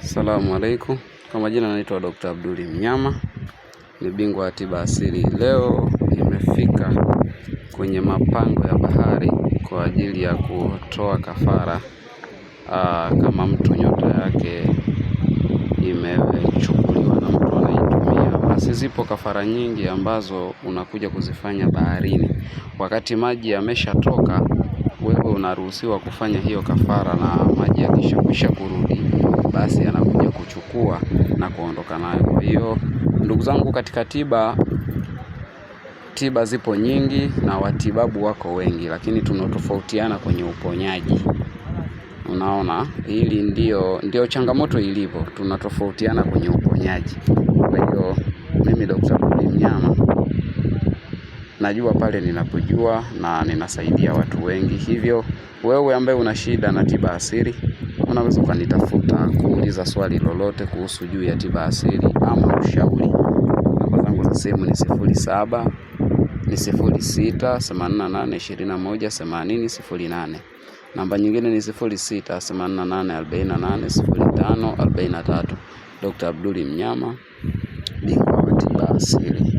Assalamu alaikum. Kwa majina naitwa Dr. Abduli Mnyama, ni bingwa wa tiba asili. Leo nimefika kwenye mapango ya bahari kwa ajili ya kutoa kafara. Kama mtu nyota yake imechukuliwa na mtu anaitumia, basi zipo kafara nyingi ambazo unakuja kuzifanya baharini. Wakati maji yameshatoka, wewe unaruhusiwa kufanya hiyo kafara, na maji yakishakwisha kurudi, basi anakuja kuchukua na kuondoka nayo. Kwa hiyo ndugu zangu, katika tiba zipo nyingi na watibabu wako wengi, lakini tunatofautiana kwenye uponyaji. Unaona, hili ndio changamoto ilipo, tunatofautiana kwenye uponyaji. Kwa hiyo mimi Dr. Abduli Mnyama najua pale ninapojua na ninasaidia watu wengi. Hivyo wewe ambaye una shida na tiba asili, unaweza ukanitafuta kuuliza swali lolote kuhusu juu ya tiba asili ama ushauri. Namba zangu za simu ni 07 06 88 21 80 08. Namba nyingine ni 06 88 48 05 43. Dr. Abduli Mnyama, bingwa wa tiba asili.